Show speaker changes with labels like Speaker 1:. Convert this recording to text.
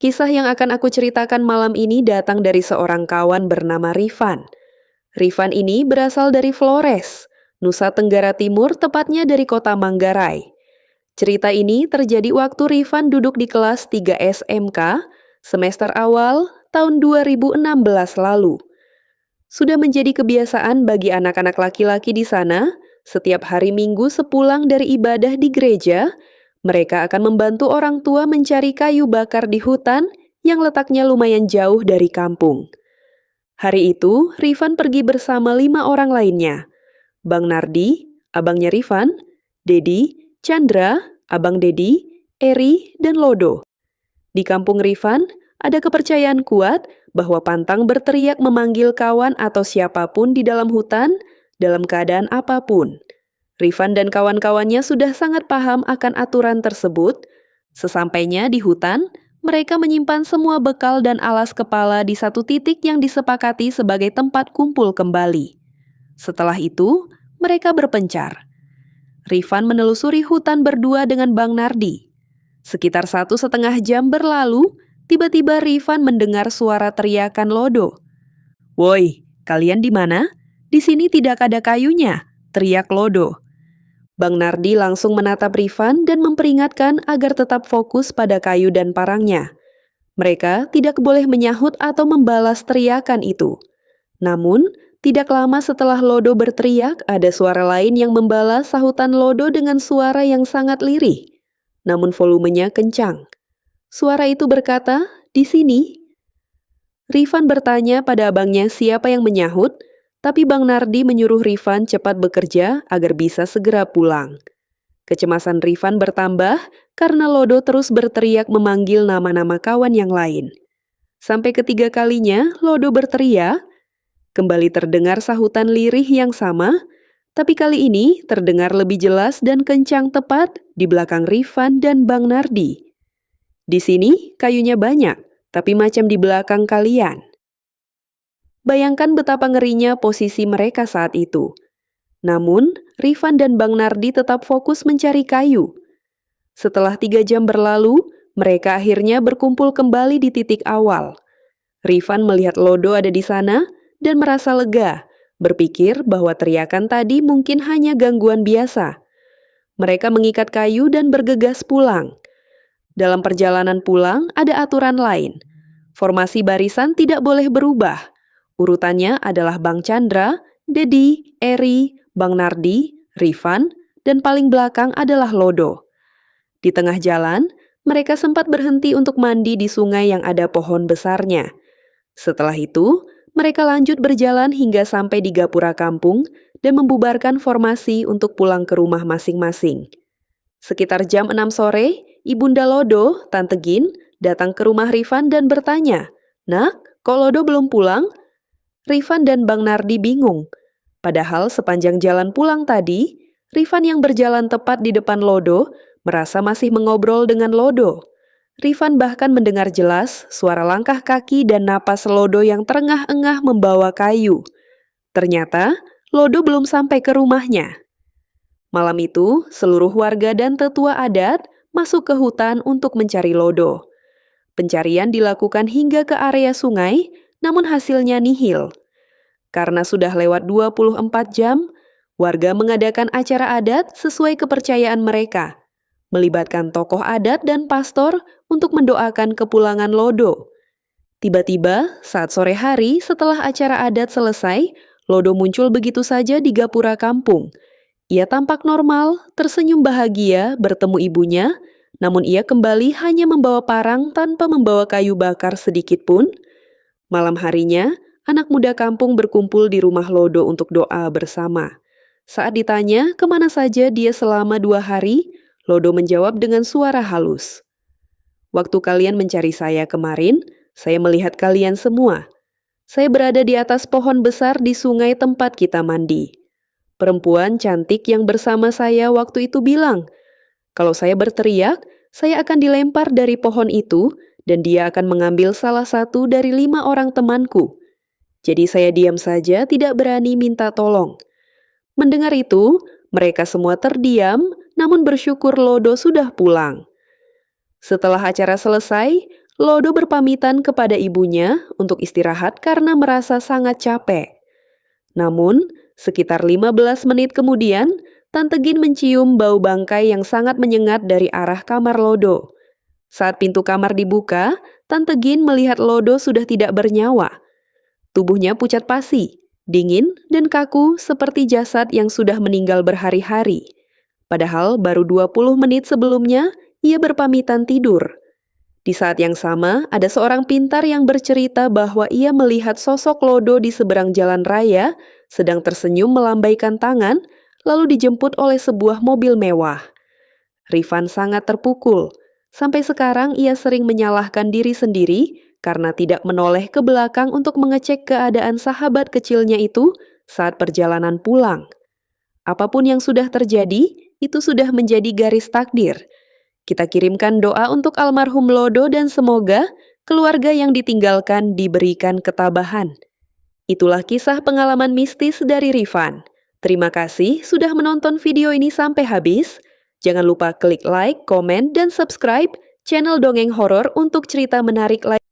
Speaker 1: Kisah yang akan aku ceritakan malam ini datang dari seorang kawan bernama Rifan. Rifan ini berasal dari Flores, Nusa Tenggara Timur, tepatnya dari kota Manggarai. Cerita ini terjadi waktu Rifan duduk di kelas 3 SMK, semester awal tahun 2016 lalu. Sudah menjadi kebiasaan bagi anak-anak laki-laki di sana, setiap hari Minggu sepulang dari ibadah di gereja, mereka akan membantu orang tua mencari kayu bakar di hutan yang letaknya lumayan jauh dari kampung. Hari itu, Rifan pergi bersama 5 orang lainnya. Bang Nardi, abangnya Rifan, Dedi, Chandra, abang Dedi, Eri, dan Lodo. Di kampung Rifan, ada kepercayaan kuat bahwa pantang berteriak memanggil kawan atau siapapun di dalam hutan dalam keadaan apapun. Rifan dan kawan-kawannya sudah sangat paham akan aturan tersebut. Sesampainya di hutan, mereka menyimpan semua bekal dan alas kepala di satu titik yang disepakati sebagai tempat kumpul kembali. Setelah itu, mereka berpencar. Rifan menelusuri hutan berdua dengan Bang Nardi. Sekitar 1,5 jam berlalu, tiba-tiba Rifan mendengar suara teriakan Lodo. "Woi, kalian di mana? Di sini tidak ada kayunya," teriak Lodo. Bang Nardi langsung menatap Rifan dan memperingatkan agar tetap fokus pada kayu dan parangnya. Mereka tidak boleh menyahut atau membalas teriakan itu. Namun, tidak lama setelah Lodo berteriak, ada suara lain yang membalas sahutan Lodo dengan suara yang sangat lirih. Namun volumenya kencang. Suara itu berkata, "Di sini." Rifan bertanya pada abangnya siapa yang menyahut, tapi Bang Nardi menyuruh Rifan cepat bekerja agar bisa segera pulang. Kecemasan Rifan bertambah karena Lodo terus berteriak memanggil nama-nama kawan yang lain. Sampai ketiga kalinya Lodo berteriak, kembali terdengar sahutan lirih yang sama, tapi kali ini terdengar lebih jelas dan kencang tepat di belakang Rifan dan Bang Nardi. "Di sini kayunya banyak, tapi macam di belakang kalian." Bayangkan betapa ngerinya posisi mereka saat itu. Namun, Rifan dan Bang Nardi tetap fokus mencari kayu. Setelah 3 jam berlalu, mereka akhirnya berkumpul kembali di titik awal. Rifan melihat Lodo ada di sana dan merasa lega, berpikir bahwa teriakan tadi mungkin hanya gangguan biasa. Mereka mengikat kayu dan bergegas pulang. Dalam perjalanan pulang ada aturan lain. Formasi barisan tidak boleh berubah. Urutannya adalah Bang Chandra, Dedi, Eri, Bang Nardi, Rifan, dan paling belakang adalah Lodo. Di tengah jalan, mereka sempat berhenti untuk mandi di sungai yang ada pohon besarnya. Setelah itu, mereka lanjut berjalan hingga sampai di gapura kampung dan membubarkan formasi untuk pulang ke rumah masing-masing. Sekitar jam 6 sore, Ibunda Lodo, Tante Gin, datang ke rumah Rifan dan bertanya, "Nak, kok Lodo belum pulang?" Rifan dan Bang Nardi bingung. Padahal sepanjang jalan pulang tadi, Rifan yang berjalan tepat di depan Lodo merasa masih mengobrol dengan Lodo. Rifan bahkan mendengar jelas suara langkah kaki dan napas Lodo yang terengah-engah membawa kayu. Ternyata, Lodo belum sampai ke rumahnya. Malam itu, seluruh warga dan tetua adat masuk ke hutan untuk mencari Lodo. Pencarian dilakukan hingga ke area sungai, namun hasilnya nihil. Karena sudah lewat 24 jam, warga mengadakan acara adat sesuai kepercayaan mereka, melibatkan tokoh adat dan pastor untuk mendoakan kepulangan Lodo. Tiba-tiba, saat sore hari setelah acara adat selesai, Lodo muncul begitu saja di gapura kampung. Ia tampak normal, tersenyum bahagia bertemu ibunya, namun ia kembali hanya membawa parang tanpa membawa kayu bakar sedikit pun. Malam harinya, anak muda kampung berkumpul di rumah Lodo untuk doa bersama. Saat ditanya kemana saja dia selama 2 hari, Lodo menjawab dengan suara halus. "Waktu kalian mencari saya kemarin, saya melihat kalian semua. Saya berada di atas pohon besar di sungai tempat kita mandi. Perempuan cantik yang bersama saya waktu itu bilang, kalau saya berteriak, saya akan dilempar dari pohon itu dan dia akan mengambil salah satu dari 5 orang temanku. Jadi saya diam saja, tidak berani minta tolong." Mendengar itu, mereka semua terdiam, namun bersyukur Lodo sudah pulang. Setelah acara selesai, Lodo berpamitan kepada ibunya untuk istirahat karena merasa sangat capek. Namun, sekitar 15 menit kemudian, Tante Gin mencium bau bangkai yang sangat menyengat dari arah kamar Lodo. Saat pintu kamar dibuka, Tante Gin melihat Lodo sudah tidak bernyawa. Tubuhnya pucat pasi, dingin dan kaku seperti jasad yang sudah meninggal berhari-hari. Padahal baru 20 menit sebelumnya, ia berpamitan tidur. Di saat yang sama, ada seorang pintar yang bercerita bahwa ia melihat sosok Lodo di seberang jalan raya, sedang tersenyum melambaikan tangan, lalu dijemput oleh sebuah mobil mewah. Rifan sangat terpukul. Sampai sekarang ia sering menyalahkan diri sendiri karena tidak menoleh ke belakang untuk mengecek keadaan sahabat kecilnya itu saat perjalanan pulang. Apapun yang sudah terjadi, itu sudah menjadi garis takdir. Kita kirimkan doa untuk almarhum Lodo dan semoga keluarga yang ditinggalkan diberikan ketabahan. Itulah kisah pengalaman mistis dari Rifan. Terima kasih sudah menonton video ini sampai habis. Jangan lupa klik like, komen, dan subscribe channel Dongeng Horor untuk cerita menarik lain.